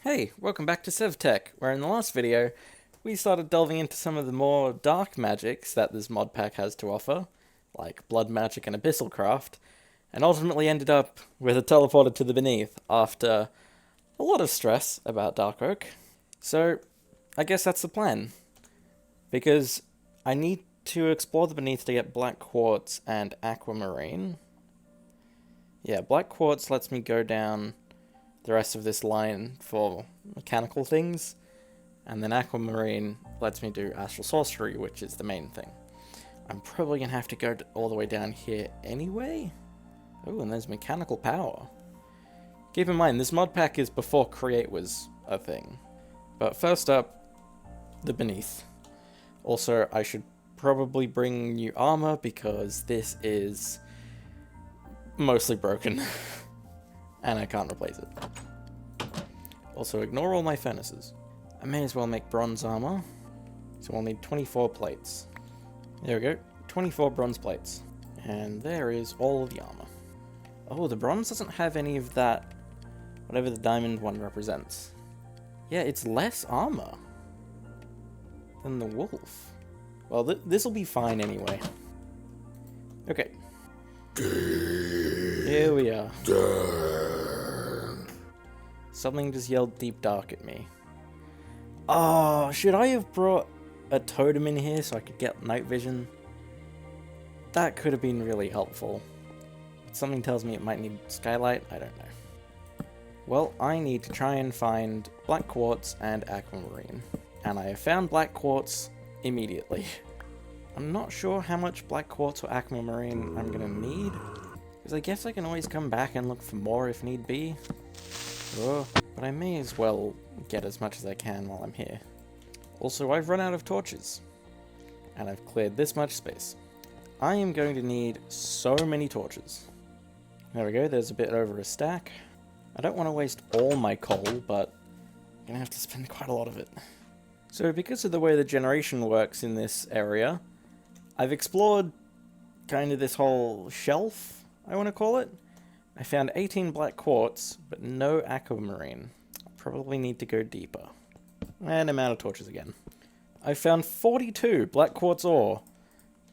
Hey, welcome back to Sevtech, where in the last video, we started delving into some of the more dark magics that this mod pack has to offer, like blood magic and abyssal craft, and ultimately ended up with a teleporter to the beneath after a lot of stress about dark oak. So, I guess that's the plan, because I need to explore the beneath to get black quartz and aquamarine. Yeah, black quartz lets me go down the rest of this line for mechanical things, and then aquamarine lets me do astral sorcery, which is the main thing. I'm probably gonna have to go all the way down here anyway. Oh, and there's mechanical power. Keep in mind, this mod pack is before create was a thing. But first up, the beneath. Also, I should probably bring new armor because this is mostly broken. And I can't replace it. Also, ignore all my furnaces. I may as well make bronze armor. So we'll need 24 plates. There we go, 24 bronze plates. And there is all of the armor. Oh, the bronze doesn't have any of that, whatever the diamond one represents. Yeah, it's less armor than the wolf. Well, this'll be fine anyway. Okay. Here we are. Something just yelled deep dark at me. Oh, should I have brought a totem in here so I could get night vision? That could have been really helpful. Something tells me it might need skylight, I don't know. Well, I need to try and find black quartz and aquamarine. And I have found black quartz immediately. I'm not sure how much black quartz or aquamarine I'm gonna need, because I guess I can always come back and look for more if need be. Oh, but I may as well get as much as I can while I'm here. Also, I've run out of torches, and I've cleared this much space. I am going to need so many torches. There we go, there's a bit over a stack. I don't want to waste all my coal, but I'm gonna have to spend quite a lot of it. So because of the way the generation works in this area, I've explored kind of this whole shelf, I want to call it. I found 18 black quartz, but no aquamarine. I'll probably need to go deeper. And I'm out of torches again. I found 42 black quartz ore,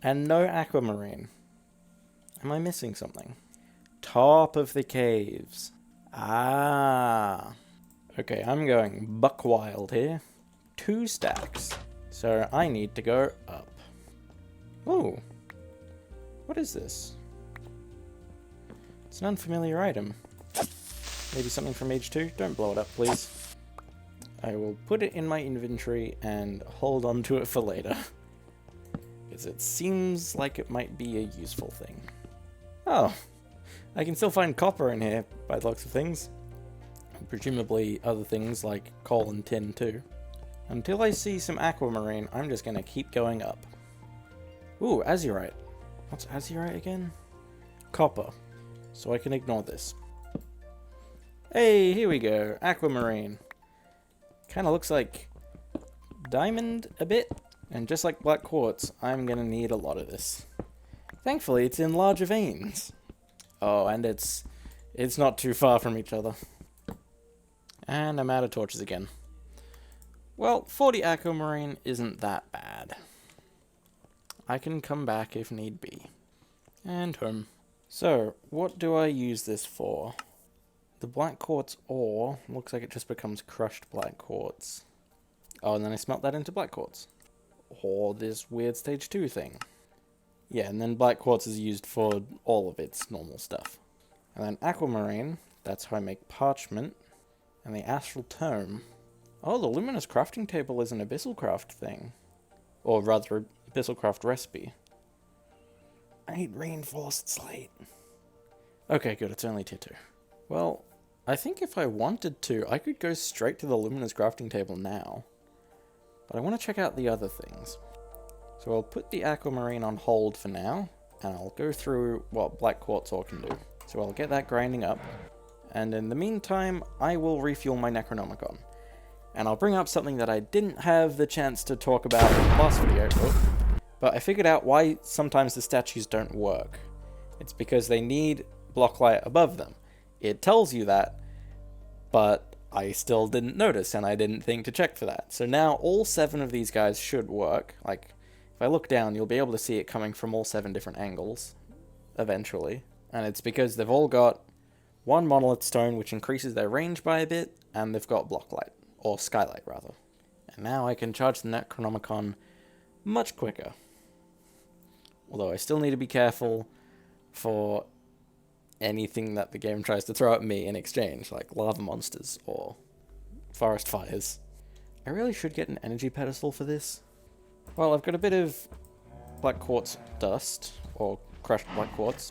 and no aquamarine. Am I missing something? Top of the caves. Ah. Okay, I'm going buck wild here. 2 stacks. So I need to go up. Oh. What is this? It's an unfamiliar item. Maybe something from Age 2? Don't blow it up, please. I will put it in my inventory and hold on to it for later. Because it seems like it might be a useful thing. Oh, I can still find copper in here, by the looks of things. Presumably other things like coal and tin too. Until I see some aquamarine, I'm just gonna keep going up. Ooh, azurite. What's azurite again? Copper. So I can ignore this. Hey, here we go. Aquamarine. Kinda looks like diamond a bit. And just like black quartz, I'm gonna need a lot of this. Thankfully, it's in larger veins. Oh, and it's not too far from each other. And I'm out of torches again. Well, 40 aquamarine isn't that bad. I can come back if need be. And home. So, what do I use this for? The black quartz ore looks like it just becomes crushed black quartz. Oh, and then I smelt that into black quartz. Or this weird stage 2 thing. Yeah, and then black quartz is used for all of its normal stuff. And then aquamarine, that's how I make parchment. And the astral tome. Oh, the luminous crafting table is an abyssal craft thing. Or rather, abyssal craft recipe. I need reinforced slate. Okay, good, it's only tier 2. Well, I think if I wanted to, I could go straight to the luminous crafting table now. But I want to check out the other things. So I'll put the aquamarine on hold for now, and I'll go through what black quartz ore can do. So I'll get that grinding up, and in the meantime, I will refuel my Necronomicon. And I'll bring up something that I didn't have the chance to talk about in the last video. But I figured out why sometimes the statues don't work. It's because they need block light above them. It tells you that, but I still didn't notice, and I didn't think to check for that. So now all 7 of these guys should work. Like, if I look down, you'll be able to see it coming from all 7 different angles, eventually. And it's because they've all got 1 monolith stone, which increases their range by a bit, and they've got block light, or skylight rather. And now I can charge the Necronomicon much quicker. Although I still need to be careful for anything that the game tries to throw at me in exchange, like lava monsters or forest fires. I really should get an energy pedestal for this. Well, I've got a bit of black quartz dust, or crushed black quartz,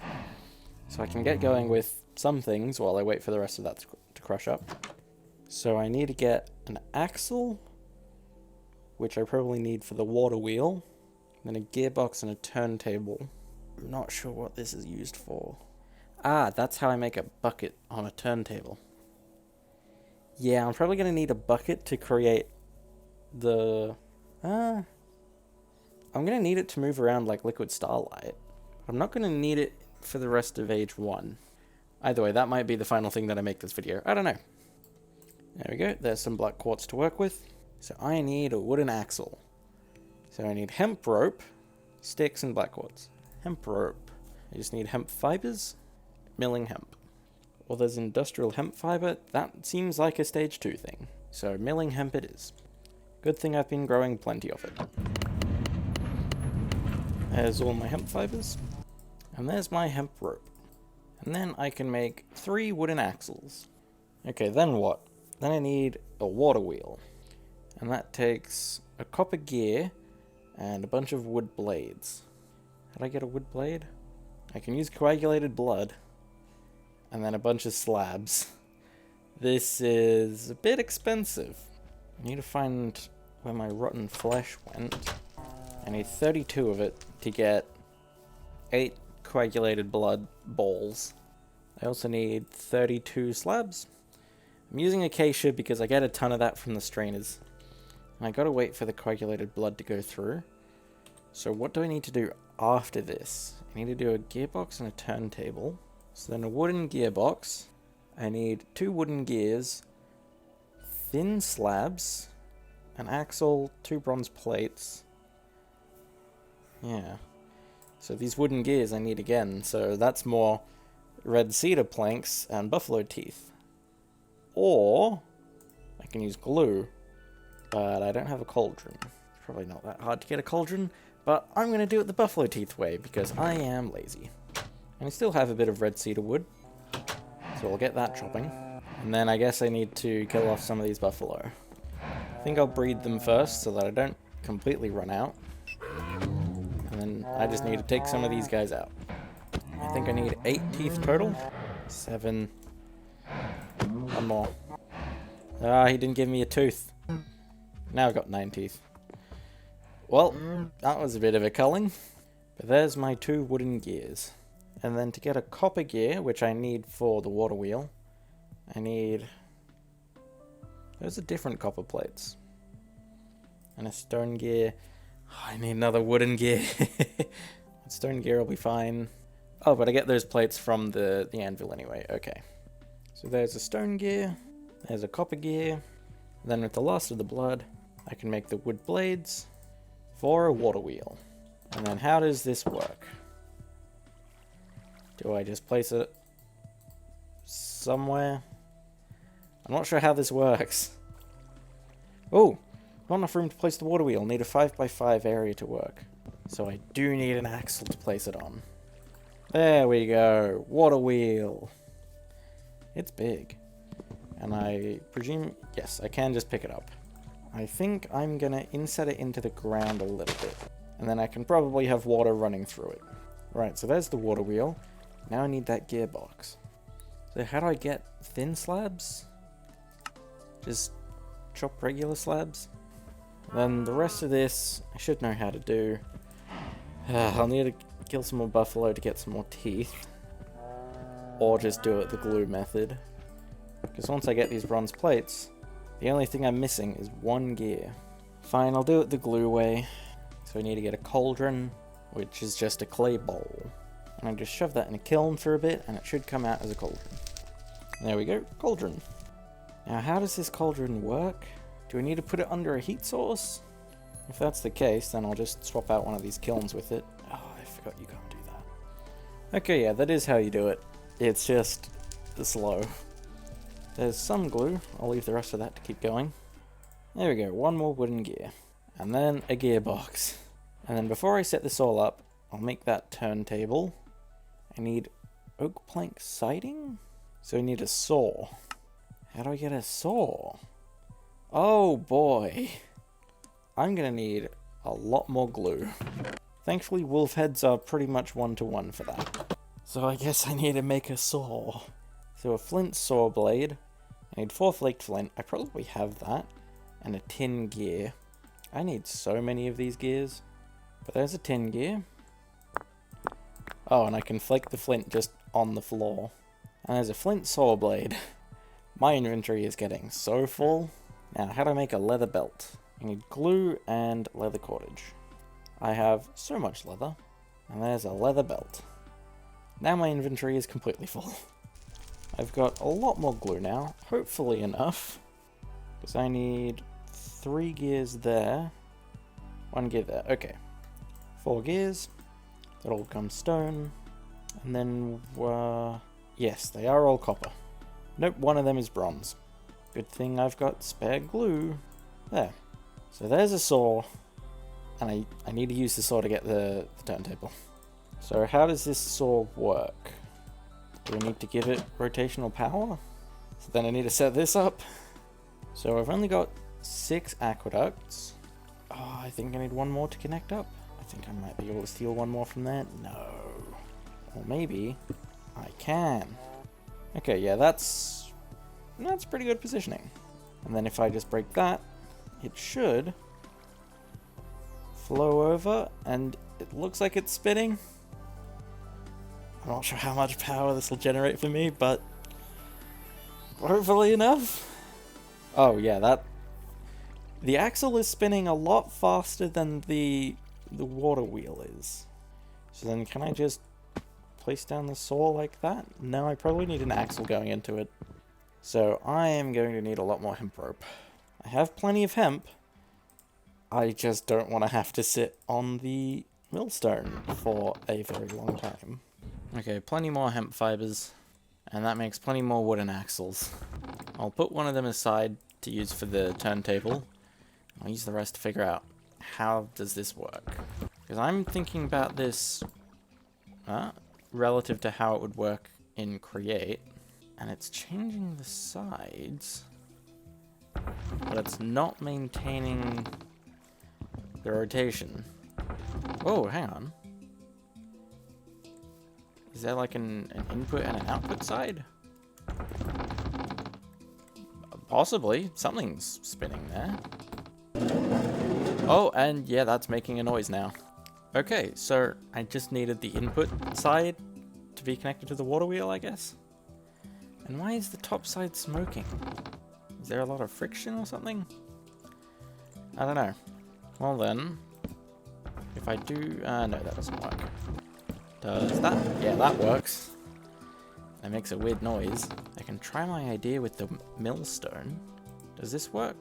so I can get going with some things while I wait for the rest of that to crush up. So I need to get an axle, which I probably need for the water wheel, then a gearbox and a turntable. I'm not sure what this is used for. Ah, that's how I make a bucket on a turntable. Yeah, I'm probably going to need a bucket to create the... I'm going to need it to move around like liquid starlight. I'm not going to need it for the rest of age 1. Either way, that might be the final thing that I make this video. I don't know. There we go. There's some black quartz to work with. So I need a wooden axle. So I need hemp rope, sticks, and black quartz. Hemp rope. I just need hemp fibers. Milling hemp. Well, there's industrial hemp fiber. That seems like a stage 2 thing. So milling hemp it is. Good thing I've been growing plenty of it. There's all my hemp fibers. And there's my hemp rope. And then I can make 3 wooden axles. Okay, then what? Then I need a water wheel. And that takes a copper gear and a bunch of wood blades. How do I get a wood blade? I can use coagulated blood. And then a bunch of slabs. This is a bit expensive. I need to find where my rotten flesh went. I need 32 of it to get 8 coagulated blood balls. I also need 32 slabs. I'm using acacia because I get a ton of that from the strainers. And I gotta wait for the coagulated blood to go through. So what do I need to do after this? I need to do a gearbox and a turntable. So then a wooden gearbox. I need 2 wooden gears, thin slabs, an axle, 2 bronze plates. Yeah. So these wooden gears I need again, so that's more red cedar planks and buffalo teeth. Or I can use glue, but I don't have a cauldron. It's probably not that hard to get a cauldron, but I'm going to do it the buffalo teeth way because I am lazy. And I still have a bit of red cedar wood, so I'll get that chopping. And then I guess I need to kill off some of these buffalo. I think I'll breed them first so that I don't completely run out. And then I just need to take some of these guys out. I think I need 8 teeth total. 7. 1 more. Ah, he didn't give me a tooth. Now I've got 9 teeth. Well, that was a bit of a culling. But there's my 2 wooden gears. And then to get a copper gear, which I need for the water wheel, I need... Those are different copper plates. And a stone gear. Oh, I need another wooden gear. Stone gear will be fine. Oh, but I get those plates from the anvil anyway. Okay. So there's a stone gear. There's a copper gear. Then with the last of the blood, I can make the wood blades for a water wheel. And then how does this work? Do I just place it somewhere? I'm not sure how this works. Oh, not enough room to place the water wheel. Need a 5x5 area to work. So I do need an axle to place it on. There we go. Water wheel. It's big. And I presume, yes, I can just pick it up. I think I'm gonna inset it into the ground a little bit. And then I can probably have water running through it. Right, so there's the water wheel. Now I need that gearbox. So how do I get thin slabs? Just chop regular slabs? Then the rest of this, I should know how to do. I'll need to kill some more buffalo to get some more teeth. Or just do it the glue method. Because once I get these bronze plates, the only thing I'm missing is 1 gear. Fine, I'll do it the glue way. So I need to get a cauldron, which is just a clay bowl. And I just shove that in a kiln for a bit, and it should come out as a cauldron. There we go, cauldron. Now, how does this cauldron work? Do we need to put it under a heat source? If that's the case, then I'll just swap out one of these kilns with it. Oh, I forgot you can't do that. Okay, yeah, that is how you do it. It's just slow. There's some glue. I'll leave the rest of that to keep going. There we go, one more wooden gear. And then a gearbox. And then before I set this all up, I'll make that turntable. I need oak plank siding? So I need a saw. How do I get a saw? Oh boy. I'm gonna need a lot more glue. Thankfully, wolf heads are pretty much 1-to-1 for that. So I guess I need to make a saw. So a flint saw blade. I need 4 flaked flint. I probably have that. And a tin gear. I need so many of these gears. But there's a tin gear. Oh, and I can flake the flint just on the floor. And there's a flint saw blade. My inventory is getting so full. Now, how do I make a leather belt? I need glue and leather cordage. I have so much leather. And there's a leather belt. Now my inventory is completely full. I've got a lot more glue now. Hopefully enough. Because I need 3 gears there. 1 gear there. Okay. 4 gears. That all comes stone. And then, yes, they are all copper. Nope, one of them is bronze. Good thing I've got spare glue. There. So there's a saw. And I need to use the saw to get the turntable. So how does this saw work? Do I need to give it rotational power? So then I need to set this up. So I've only got 6 aqueducts. Oh, I think I need 1 more to connect up. I think I might be able to steal 1 more from there. No. Or maybe I can. Okay, yeah, that's pretty good positioning. And then if I just break that, it should flow over, and it looks like it's spinning. I'm not sure how much power this will generate for me, but hopefully enough. Oh yeah, the axle is spinning a lot faster than the water wheel is. So then can I just place down the saw like that? No, I probably need an axle going into it. So I am going to need a lot more hemp rope. I have plenty of hemp. I just don't want to have to sit on the millstone for a very long time. Okay, plenty more hemp fibers. And that makes plenty more wooden axles. I'll put one of them aside to use for the turntable. I'll use the rest to figure out how does this work. Because I'm thinking about this relative to how it would work in Create. And it's changing the sides. But it's not maintaining the rotation. Oh, hang on. Is there like an input and an output side? Possibly. Something's spinning there. Oh, and yeah, that's making a noise now. Okay, so I just needed the input side to be connected to the water wheel, I guess. And why is the top side smoking? Is there a lot of friction or something? I don't know. Well then, if I do... no, that doesn't work. Does that? Yeah, that works. That makes a weird noise. I can try my idea with the millstone. Does this work?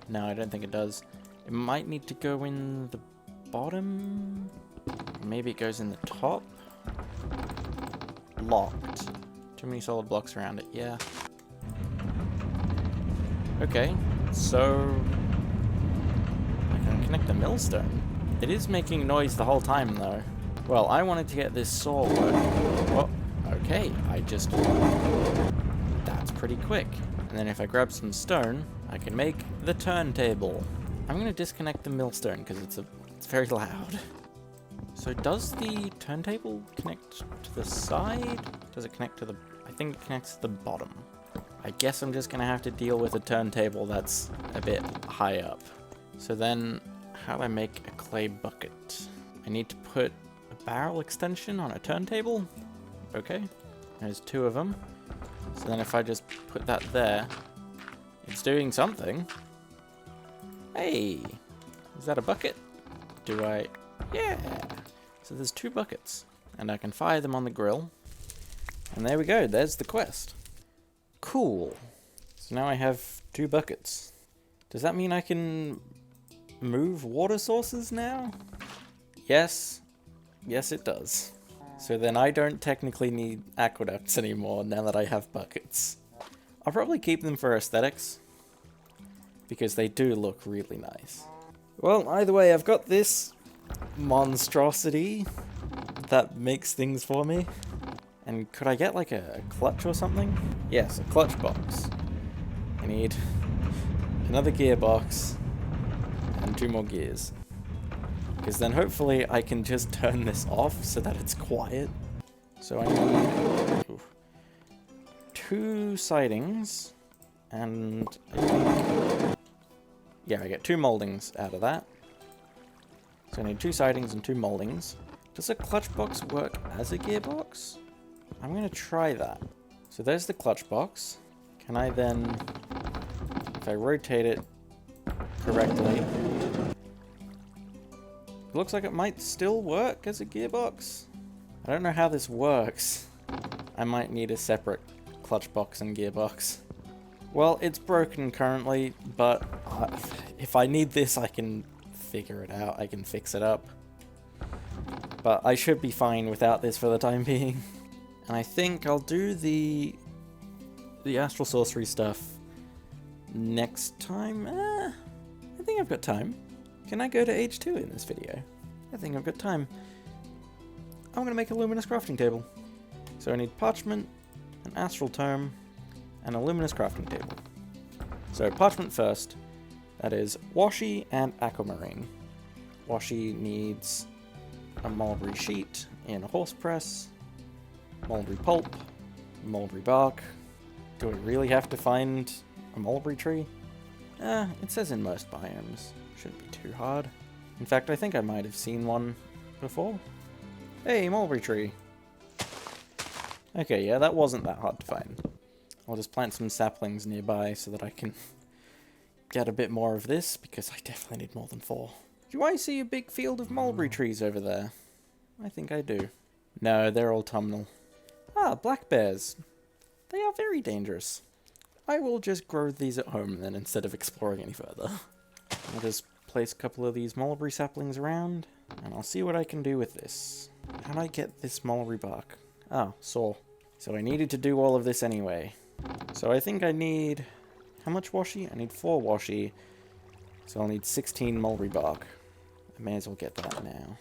No, I don't think it does. It might need to go in the bottom? Maybe it goes in the top? Locked. Too many solid blocks around it, yeah. Okay, so... I can connect the millstone. It is making noise the whole time, though. Well, I wanted to get this saw working. Oh, okay, that's pretty quick. And then if I grab some stone, I can make the turntable. I'm gonna disconnect the millstone because it's very loud. So does the turntable connect to the side? Does it connect to the... I think it connects to the bottom. I guess I'm just gonna have to deal with a turntable that's a bit high up. So then, how do I make a clay bucket? I need to put a barrel extension on a turntable? Okay, there's 2 of them. So then if I just put that there, it's doing something. Hey, is that a bucket? Do I... Yeah! So there's 2 buckets, and I can fire them on the grill. And there we go, there's the quest. Cool. So now I have 2 buckets. Does that mean I can move water sources now? Yes. Yes, it does. So then I don't technically need aqueducts anymore now that I have buckets. I'll probably keep them for aesthetics, because they do look really nice. Well, either way, I've got this monstrosity that makes things for me. And could I get like a clutch or something? Yes, a clutch box. I need another gearbox and 2 more gears. Because then hopefully I can just turn this off so that it's quiet. So I need 2 sidings and I think, yeah, I get 2 moldings out of that. So I need 2 sidings and 2 moldings. Does a clutch box work as a gearbox? I'm going to try that. So there's the clutch box. Can I then, if I rotate it correctly, it looks like it might still work as a gearbox. I don't know how this works. I might need a separate clutch box and gearbox. Well, it's broken currently, but if I need this, I can figure it out. I can fix it up. But I should be fine without this for the time being. And I think I'll do the astral sorcery stuff next time. I think I've got time. Can I go to age 2 in this video? I think I've got time. I'm going to make a luminous crafting table. So I need parchment, an astral tome, and a luminous crafting table. So parchment first. That is washi and aquamarine. Washi needs a mulberry sheet in a horse press, mulberry pulp, mulberry bark. Do I really have to find a mulberry tree? It says in most biomes. Shouldn't be too hard. In fact, I think I might have seen one before. Hey, mulberry tree. Okay, yeah, that wasn't that hard to find. I'll just plant some saplings nearby so that I can get a bit more of this, because I definitely need more than 4. Do I see a big field of mulberry trees over there? I think I do. No, they're autumnal. Ah, black bears. They are very dangerous. I will just grow these at home then, instead of exploring any further. I'll just place a couple of these mulberry saplings around, and I'll see what I can do with this. How do I get this mulberry bark? Oh, saw. So I needed to do all of this anyway. So I think I need... How much washi? I need 4 washi. So I'll need 16 mulberry bark. I may as well get that now.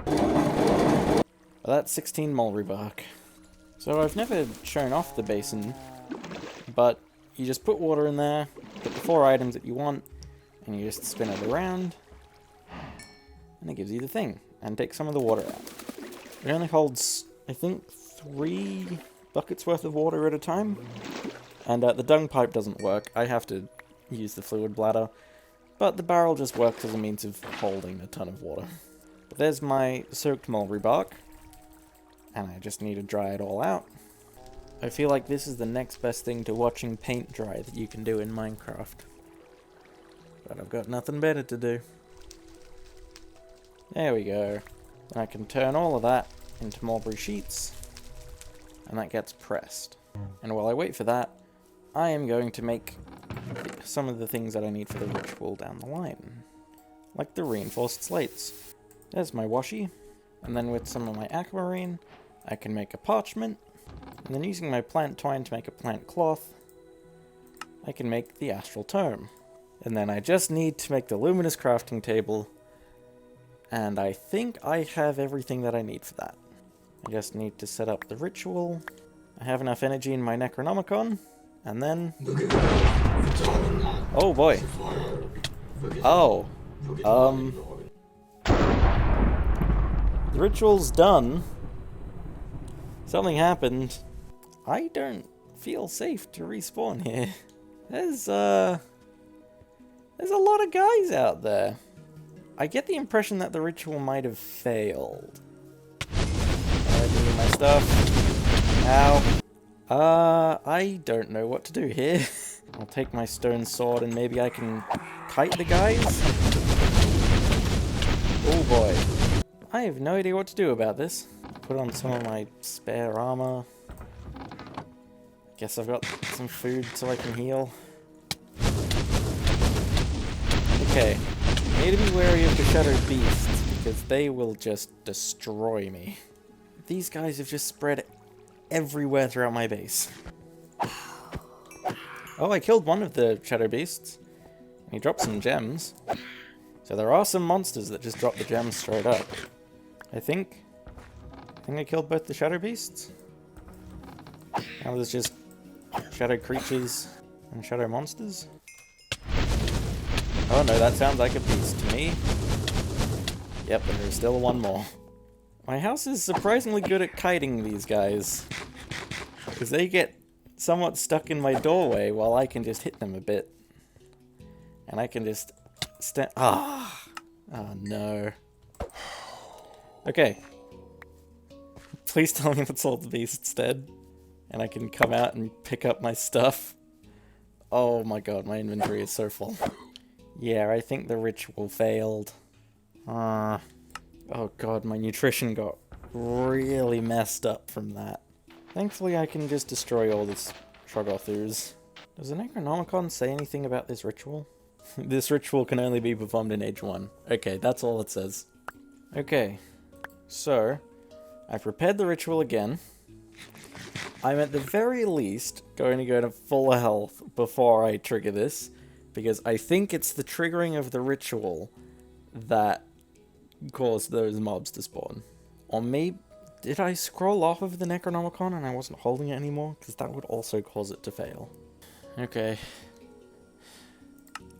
Well, that's 16 mulberry bark. So I've never shown off the basin, but you just put water in there, put the 4 items that you want, and you just spin it around, and it gives you the thing, and take some of the water out. It only holds, I think, 3 buckets worth of water at a time, and the dung pipe doesn't work. I have to use the fluid bladder, but the barrel just works as a means of holding a ton of water. But there's my soaked mulberry bark, and I just need to dry it all out. I feel like this is the next best thing to watching paint dry that you can do in Minecraft. But I've got nothing better to do. There we go. And I can turn all of that into mulberry sheets, and that gets pressed. And while I wait for that, I am going to make some of the things that I need for the ritual down the line. Like the reinforced slates. There's my washi, and then with some of my aquamarine, I can make a parchment, and then using my plant twine to make a plant cloth, I can make the astral tome. And then I just need to make the luminous crafting table, and I think I have everything that I need for that. I just need to set up the ritual. I have enough energy in my Necronomicon, and then... Oh boy. Oh. The ritual's done. Something happened. I don't feel safe to respawn here. There's a lot of guys out there. I get the impression that the ritual might have failed. I need my stuff. Ow. I don't know what to do here. I'll take my stone sword and maybe I can kite the guys? Oh boy. I have no idea what to do about this. Put on some of my spare armor. I Guess I've got some food so I can heal. Okay, I need to be wary of the shadow beasts, because they will just destroy me. These guys have just spread everywhere throughout my base. Oh, I killed one of the shadow beasts. He dropped some gems. So there are some monsters that just drop the gems straight up. I think I killed both the shadow beasts. Now there's just shadow creatures and shadow monsters. Oh no, that sounds like a beast to me. Yep, and there's still one more. My house is surprisingly good at kiting these guys, because they get somewhat stuck in my doorway while I can just hit them a bit. And I can just stand. Oh no. Okay. Please tell me that's all the beasts dead. And I can come out and pick up my stuff. Oh my god, my inventory is so full. Yeah, I think the ritual failed. Oh god, my nutrition got really messed up from that. Thankfully I can just destroy all these Shoggothus. Does the Necronomicon say anything about this ritual? This ritual can only be performed in Age 1. Okay, that's all it says. Okay, so I prepared the ritual again. I'm at the very least going to go to full health before I trigger this, because I think it's the triggering of the ritual that caused those mobs to spawn. Or maybe, did I scroll off of the Necronomicon and I wasn't holding it anymore? Because that would also cause it to fail. Okay.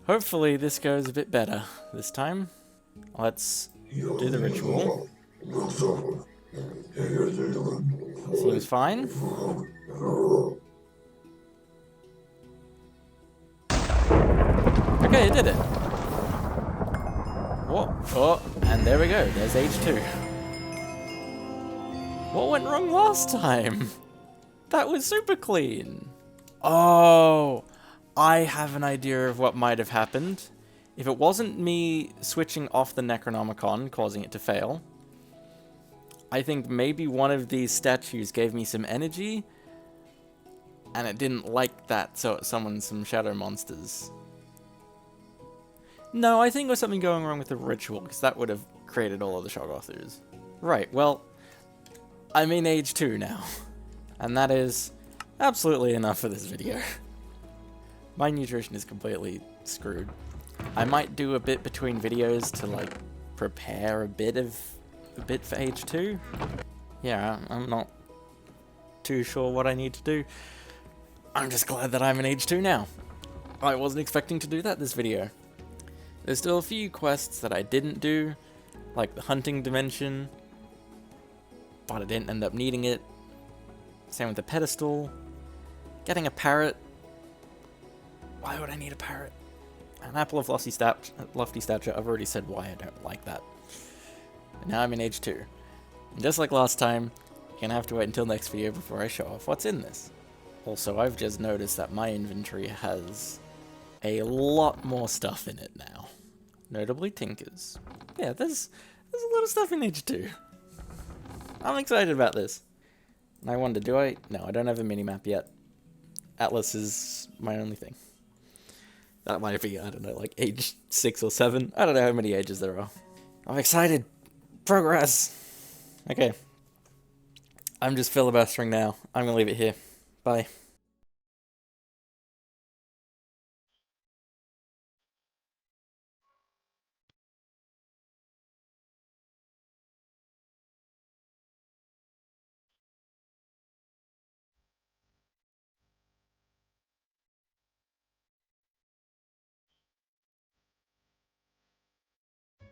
Hopefully this goes a bit better this time. Let's do the ritual. Seems fine. Okay, it did it. Whoa. Oh, and there we go. There's Age 2. What went wrong last time? That was super clean. Oh, I have an idea of what might have happened. If it wasn't me switching off the Necronomicon, causing it to fail, I think maybe one of these statues gave me some energy, and it didn't like that, so it summoned some shadow monsters. No, I think there was something going wrong with the ritual, because that would have created all of the Shoggothus. Right, well, I'm in Age 2 now, and that is absolutely enough for this video. My nutrition is completely screwed. I might do a bit between videos to, like, prepare a bit for Age 2. Yeah, I'm not too sure what I need to do. I'm just glad that I'm in Age 2 now. I wasn't expecting to do that this video. There's still a few quests that I didn't do, like the hunting dimension, but I didn't end up needing it. Same with the pedestal. Getting a parrot. Why would I need a parrot? An apple of lofty stature, I've already said why I don't like that. And now I'm in Age 2. And just like last time, you're gonna have to wait until next video before I show off what's in this. Also, I've just noticed that my inventory has a lot more stuff in it now. Notably Tinkers. Yeah, there's a lot of stuff in Age 2. I'm excited about this. And I wonder, do I? No, I don't have a minimap yet. Atlas is my only thing. That might be, I don't know, like Age 6 or 7. I don't know how many ages there are. I'm excited. Progress. Okay. I'm just filibustering now. I'm gonna leave it here. Bye.